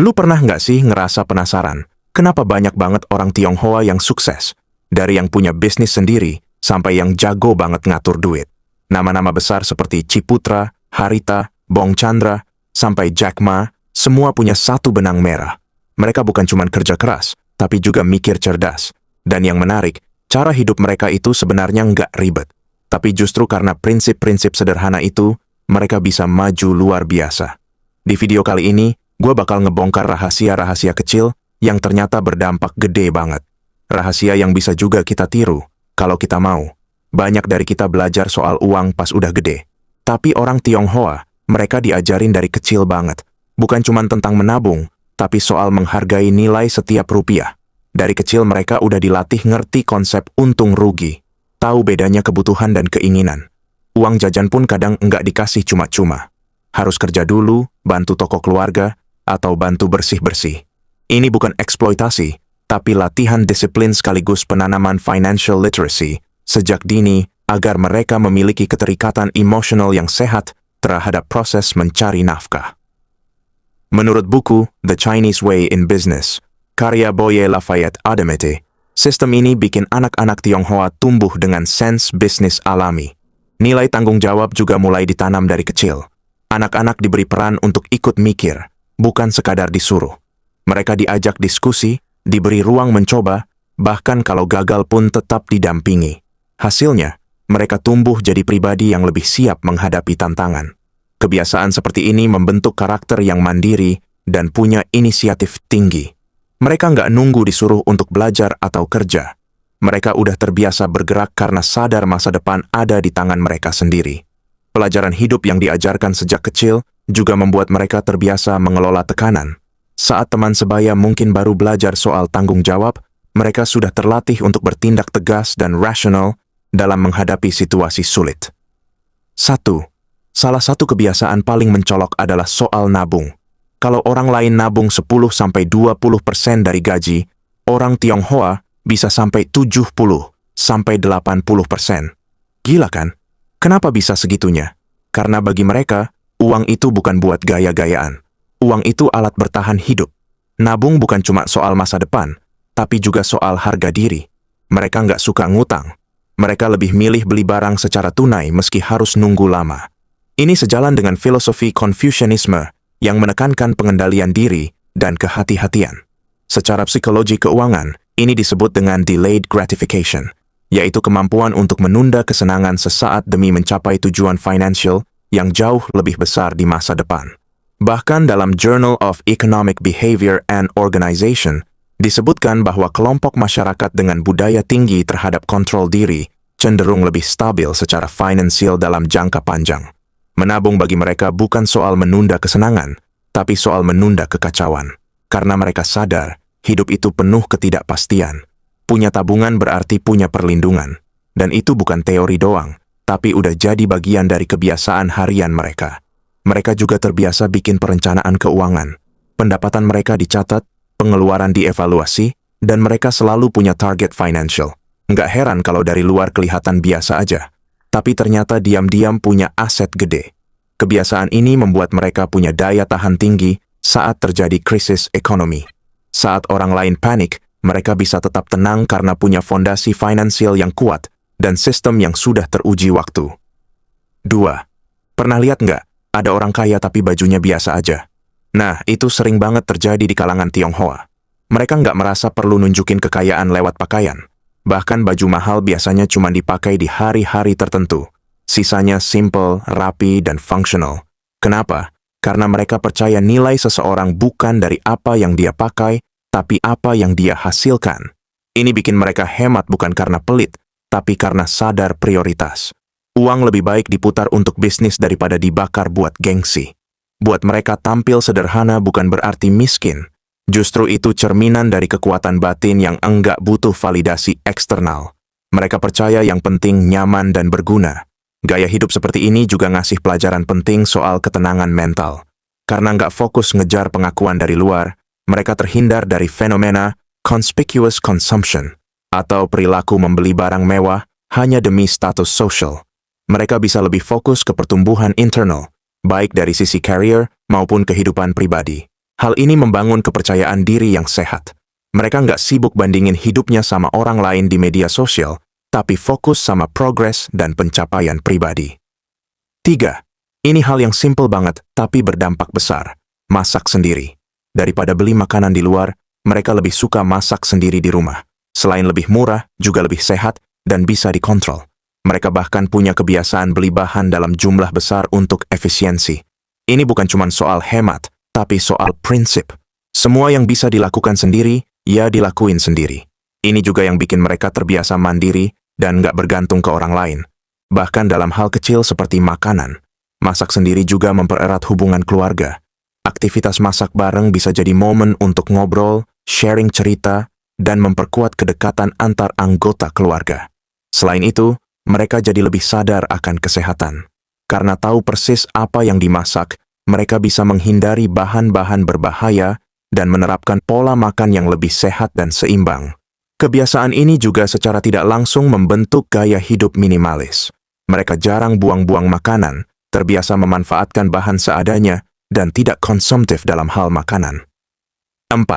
Lu pernah nggak sih ngerasa penasaran, kenapa banyak banget orang Tionghoa yang sukses? Dari yang punya bisnis sendiri, sampai yang jago banget ngatur duit. Nama-nama besar seperti Ciputra, Harita, Bong Chandra, sampai Jack Ma, semua punya satu benang merah. Mereka bukan cuma kerja keras, tapi juga mikir cerdas. Dan yang menarik, cara hidup mereka itu sebenarnya nggak ribet. Tapi justru karena prinsip-prinsip sederhana itu, mereka bisa maju luar biasa. Di video kali ini, gue bakal ngebongkar rahasia-rahasia kecil yang ternyata berdampak gede banget. Rahasia yang bisa juga kita tiru, kalau kita mau. Banyak dari kita belajar soal uang pas udah gede. Tapi orang Tionghoa, mereka diajarin dari kecil banget. Bukan cuma tentang menabung, tapi soal menghargai nilai setiap rupiah. Dari kecil mereka udah dilatih ngerti konsep untung rugi. Tahu bedanya kebutuhan dan keinginan. Uang jajan pun kadang nggak dikasih cuma-cuma. Harus kerja dulu, bantu toko keluarga, atau bantu bersih-bersih. Ini bukan eksploitasi, tapi latihan disiplin sekaligus penanaman financial literacy sejak dini agar mereka memiliki keterikatan emosional yang sehat terhadap proses mencari nafkah. Menurut buku The Chinese Way in Business, karya Boye Lafayette Ademete, sistem ini bikin anak-anak Tionghoa tumbuh dengan sense bisnis alami. Nilai tanggung jawab juga mulai ditanam dari kecil. Anak-anak diberi peran untuk ikut mikir, bukan sekadar disuruh. Mereka diajak diskusi, diberi ruang mencoba, bahkan kalau gagal pun tetap didampingi. Hasilnya, mereka tumbuh jadi pribadi yang lebih siap menghadapi tantangan. Kebiasaan seperti ini membentuk karakter yang mandiri dan punya inisiatif tinggi. Mereka nggak nunggu disuruh untuk belajar atau kerja. Mereka udah terbiasa bergerak karena sadar masa depan ada di tangan mereka sendiri. Pelajaran hidup yang diajarkan sejak kecil juga membuat mereka terbiasa mengelola tekanan. Saat teman sebaya mungkin baru belajar soal tanggung jawab, mereka sudah terlatih untuk bertindak tegas dan rasional dalam menghadapi situasi sulit. 1. Salah satu kebiasaan paling mencolok adalah soal nabung. Kalau orang lain nabung 10-20% dari gaji, orang Tionghoa bisa sampai 70-80%. Gila kan? Kenapa bisa segitunya? Karena bagi mereka, uang itu bukan buat gaya-gayaan. Uang itu alat bertahan hidup. Nabung bukan cuma soal masa depan, tapi juga soal harga diri. Mereka nggak suka ngutang. Mereka lebih milih beli barang secara tunai meski harus nunggu lama. Ini sejalan dengan filosofi Confucianisme yang menekankan pengendalian diri dan kehati-hatian. Secara psikologi keuangan, ini disebut dengan delayed gratification, yaitu kemampuan untuk menunda kesenangan sesaat demi mencapai tujuan financial yang jauh lebih besar di masa depan. Bahkan dalam Journal of Economic Behavior and Organization, disebutkan bahwa kelompok masyarakat dengan budaya tinggi terhadap kontrol diri cenderung lebih stabil secara finansial dalam jangka panjang. Menabung bagi mereka bukan soal menunda kesenangan, tapi soal menunda kekacauan. Karena mereka sadar, hidup itu penuh ketidakpastian. Punya tabungan berarti punya perlindungan. Dan itu bukan teori doang, tapi udah jadi bagian dari kebiasaan harian mereka. Mereka juga terbiasa bikin perencanaan keuangan. Pendapatan mereka dicatat, pengeluaran dievaluasi, dan mereka selalu punya target financial. Nggak heran kalau dari luar kelihatan biasa aja. Tapi ternyata diam-diam punya aset gede. Kebiasaan ini membuat mereka punya daya tahan tinggi saat terjadi krisis ekonomi. Saat orang lain panik, mereka bisa tetap tenang karena punya fondasi finansial yang kuat dan sistem yang sudah teruji waktu. 2. Pernah lihat nggak, ada orang kaya tapi bajunya biasa aja? Nah, itu sering banget terjadi di kalangan Tionghoa. Mereka nggak merasa perlu nunjukin kekayaan lewat pakaian. Bahkan baju mahal biasanya cuma dipakai di hari-hari tertentu. Sisanya simple, rapi, dan fungsional. Kenapa? Karena mereka percaya nilai seseorang bukan dari apa yang dia pakai, tapi apa yang dia hasilkan. Ini bikin mereka hemat bukan karena pelit, tapi karena sadar prioritas. Uang lebih baik diputar untuk bisnis daripada dibakar buat gengsi. Buat mereka tampil sederhana bukan berarti miskin. Justru itu cerminan dari kekuatan batin yang enggak butuh validasi eksternal. Mereka percaya yang penting nyaman dan berguna. Gaya hidup seperti ini juga ngasih pelajaran penting soal ketenangan mental. Karena nggak fokus ngejar pengakuan dari luar, mereka terhindar dari fenomena conspicuous consumption atau perilaku membeli barang mewah hanya demi status sosial. Mereka bisa lebih fokus ke pertumbuhan internal, baik dari sisi career maupun kehidupan pribadi. Hal ini membangun kepercayaan diri yang sehat. Mereka nggak sibuk bandingin hidupnya sama orang lain di media sosial, tapi fokus sama progres dan pencapaian pribadi. 3. Ini hal yang simple banget, tapi berdampak besar. Masak sendiri. Daripada beli makanan di luar, mereka lebih suka masak sendiri di rumah. Selain lebih murah, juga lebih sehat, dan bisa dikontrol. Mereka bahkan punya kebiasaan beli bahan dalam jumlah besar untuk efisiensi. Ini bukan cuma soal hemat, tapi soal prinsip. Semua yang bisa dilakukan sendiri, ya dilakuin sendiri. Ini juga yang bikin mereka terbiasa mandiri dan nggak bergantung ke orang lain. Bahkan dalam hal kecil seperti makanan, masak sendiri juga mempererat hubungan keluarga. Aktivitas masak bareng bisa jadi momen untuk ngobrol, sharing cerita, dan memperkuat kedekatan antar anggota keluarga. Selain itu, mereka jadi lebih sadar akan kesehatan. Karena tahu persis apa yang dimasak, mereka bisa menghindari bahan-bahan berbahaya dan menerapkan pola makan yang lebih sehat dan seimbang. Kebiasaan ini juga secara tidak langsung membentuk gaya hidup minimalis. Mereka jarang buang-buang makanan, terbiasa memanfaatkan bahan seadanya, dan tidak konsumtif dalam hal makanan. 4.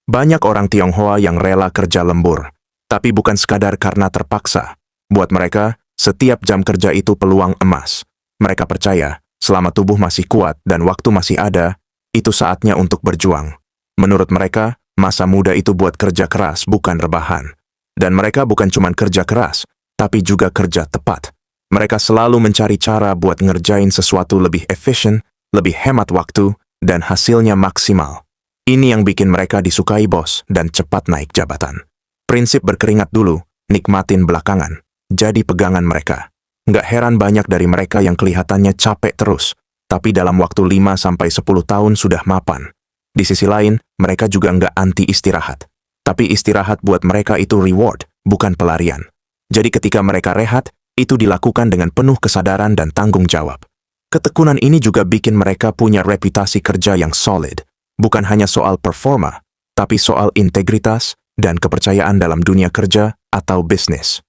Banyak orang Tionghoa yang rela kerja lembur, tapi bukan sekadar karena terpaksa. Buat mereka, setiap jam kerja itu peluang emas. Mereka percaya, selama tubuh masih kuat dan waktu masih ada, itu saatnya untuk berjuang. Menurut mereka, masa muda itu buat kerja keras, bukan rebahan. Dan mereka bukan cuma kerja keras, tapi juga kerja tepat. Mereka selalu mencari cara buat ngerjain sesuatu lebih efisien, lebih hemat waktu, dan hasilnya maksimal. Ini yang bikin mereka disukai bos dan cepat naik jabatan. Prinsip berkeringat dulu, nikmatin belakangan. Jadi pegangan mereka. Nggak heran banyak dari mereka yang kelihatannya capek terus, tapi dalam waktu 5-10 tahun sudah mapan. Di sisi lain, mereka juga nggak anti istirahat. Tapi istirahat buat mereka itu reward, bukan pelarian. Jadi ketika mereka rehat, itu dilakukan dengan penuh kesadaran dan tanggung jawab. Ketekunan ini juga bikin mereka punya reputasi kerja yang solid. Bukan hanya soal performa, tapi soal integritas dan kepercayaan dalam dunia kerja atau bisnis.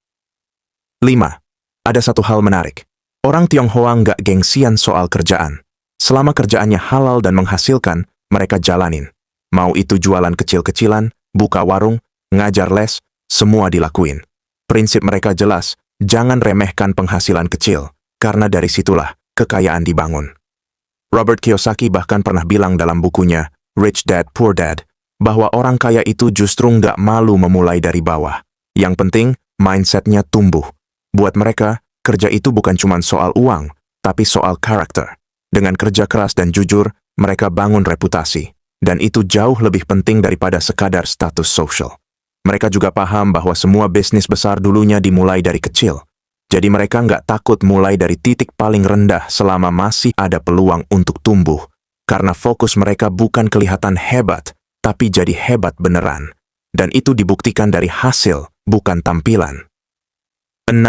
5. Ada satu hal menarik. Orang Tionghoa nggak gengsian soal kerjaan. Selama kerjaannya halal dan menghasilkan, mereka jalanin. Mau itu jualan kecil-kecilan, buka warung, ngajar les, semua dilakuin. Prinsip mereka jelas, jangan remehkan penghasilan kecil, karena dari situlah kekayaan dibangun. Robert Kiyosaki bahkan pernah bilang dalam bukunya, Rich Dad, Poor Dad, bahwa orang kaya itu justru nggak malu memulai dari bawah. Yang penting, mindsetnya tumbuh. Buat mereka, kerja itu bukan cuma soal uang, tapi soal karakter. Dengan kerja keras dan jujur, mereka bangun reputasi. Dan itu jauh lebih penting daripada sekadar status sosial. Mereka juga paham bahwa semua bisnis besar dulunya dimulai dari kecil. Jadi mereka nggak takut mulai dari titik paling rendah selama masih ada peluang untuk tumbuh. Karena fokus mereka bukan kelihatan hebat, tapi jadi hebat beneran. Dan itu dibuktikan dari hasil, bukan tampilan. 6.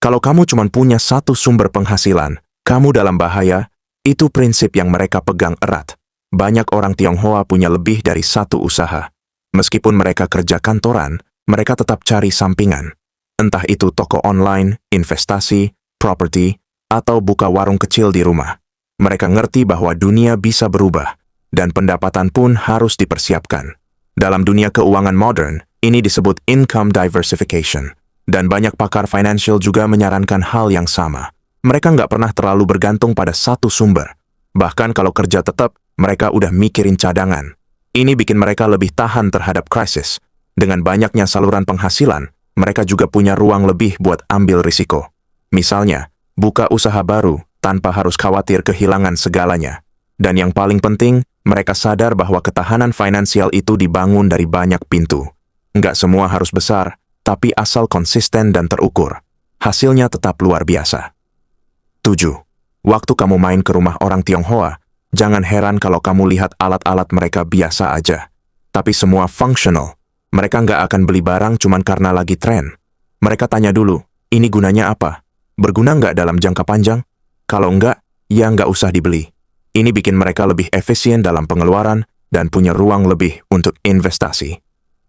Kalau kamu cuma punya satu sumber penghasilan, kamu dalam bahaya. Itu prinsip yang mereka pegang erat. Banyak orang Tionghoa punya lebih dari satu usaha. Meskipun mereka kerja kantoran, mereka tetap cari sampingan. Entah itu toko online, investasi, properti, atau buka warung kecil di rumah. Mereka ngerti bahwa dunia bisa berubah, dan pendapatan pun harus dipersiapkan. Dalam dunia keuangan modern, ini disebut income diversification. Dan banyak pakar financial juga menyarankan hal yang sama. Mereka nggak pernah terlalu bergantung pada satu sumber. Bahkan kalau kerja tetap, mereka udah mikirin cadangan. Ini bikin mereka lebih tahan terhadap krisis. Dengan banyaknya saluran penghasilan, mereka juga punya ruang lebih buat ambil risiko. Misalnya, buka usaha baru tanpa harus khawatir kehilangan segalanya. Dan yang paling penting, mereka sadar bahwa ketahanan finansial itu dibangun dari banyak pintu. Nggak semua harus besar, tapi asal konsisten dan terukur, hasilnya tetap luar biasa. 7. Waktu kamu main ke rumah orang Tionghoa, jangan heran kalau kamu lihat alat-alat mereka biasa aja. Tapi semua functional. Mereka nggak akan beli barang cuman karena lagi tren. Mereka tanya dulu, ini gunanya apa? Berguna nggak dalam jangka panjang? Kalau nggak, ya nggak usah dibeli. Ini bikin mereka lebih efisien dalam pengeluaran dan punya ruang lebih untuk investasi.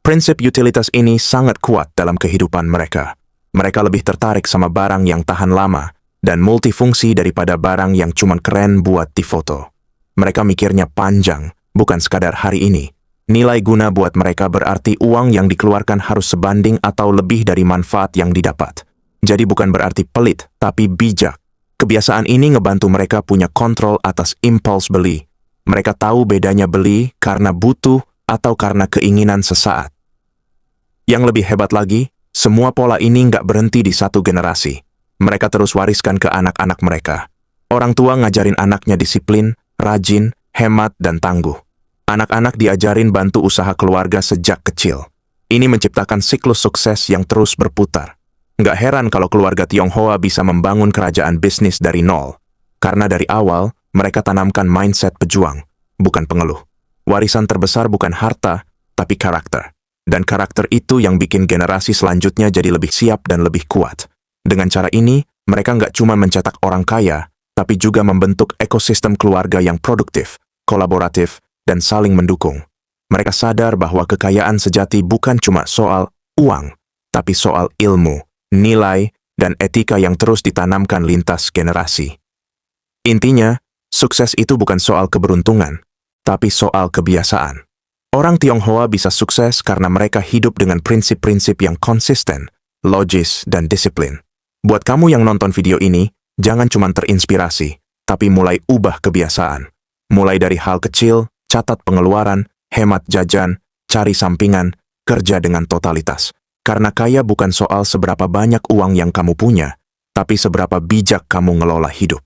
Prinsip utilitas ini sangat kuat dalam kehidupan mereka. Mereka lebih tertarik sama barang yang tahan lama dan multifungsi daripada barang yang cuma keren buat difoto. Mereka mikirnya panjang, bukan sekadar hari ini. Nilai guna buat mereka berarti uang yang dikeluarkan harus sebanding atau lebih dari manfaat yang didapat. Jadi bukan berarti pelit, tapi bijak. Kebiasaan ini ngebantu mereka punya kontrol atas impuls beli. Mereka tahu bedanya beli karena butuh atau karena keinginan sesaat. Yang lebih hebat lagi, semua pola ini nggak berhenti di satu generasi. Mereka terus wariskan ke anak-anak mereka. Orang tua ngajarin anaknya disiplin, rajin, hemat, dan tangguh. Anak-anak diajarin bantu usaha keluarga sejak kecil. Ini menciptakan siklus sukses yang terus berputar. Nggak heran kalau keluarga Tionghoa bisa membangun kerajaan bisnis dari nol. Karena dari awal, mereka tanamkan mindset pejuang, bukan pengeluh. Warisan terbesar bukan harta, tapi karakter. Dan karakter itu yang bikin generasi selanjutnya jadi lebih siap dan lebih kuat. Dengan cara ini, mereka nggak cuma mencetak orang kaya, tapi juga membentuk ekosistem keluarga yang produktif, kolaboratif, dan saling mendukung. Mereka sadar bahwa kekayaan sejati bukan cuma soal uang, tapi soal ilmu, nilai, dan etika yang terus ditanamkan lintas generasi. Intinya, sukses itu bukan soal keberuntungan, tapi soal kebiasaan. Orang Tionghoa bisa sukses karena mereka hidup dengan prinsip-prinsip yang konsisten, logis, dan disiplin. Buat kamu yang nonton video ini, jangan cuma terinspirasi, tapi mulai ubah kebiasaan. Mulai dari hal kecil, catat pengeluaran, hemat jajan, cari sampingan, kerja dengan totalitas. Karena kaya bukan soal seberapa banyak uang yang kamu punya, tapi seberapa bijak kamu ngelola hidup.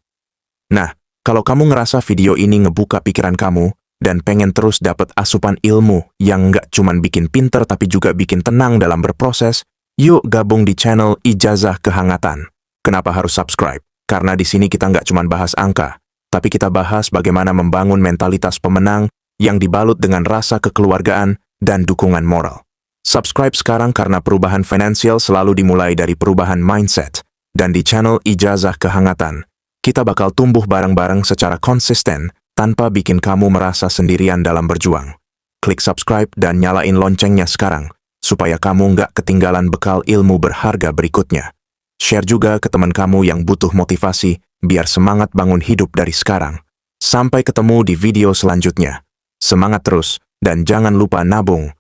Nah, kalau kamu ngerasa video ini ngebuka pikiran kamu, dan pengen terus dapat asupan ilmu yang nggak cuman bikin pinter tapi juga bikin tenang dalam berproses, yuk gabung di channel Ijazah Kehangatan. Kenapa harus subscribe? Karena di sini kita nggak cuman bahas angka, tapi kita bahas bagaimana membangun mentalitas pemenang yang dibalut dengan rasa kekeluargaan dan dukungan moral. Subscribe sekarang karena perubahan finansial selalu dimulai dari perubahan mindset. Dan di channel Ijazah Kehangatan, kita bakal tumbuh bareng-bareng secara konsisten tanpa bikin kamu merasa sendirian dalam berjuang. Klik subscribe dan nyalain loncengnya sekarang, supaya kamu nggak ketinggalan bekal ilmu berharga berikutnya. Share juga ke teman kamu yang butuh motivasi, biar semangat bangun hidup dari sekarang. Sampai ketemu di video selanjutnya. Semangat terus, dan jangan lupa nabung,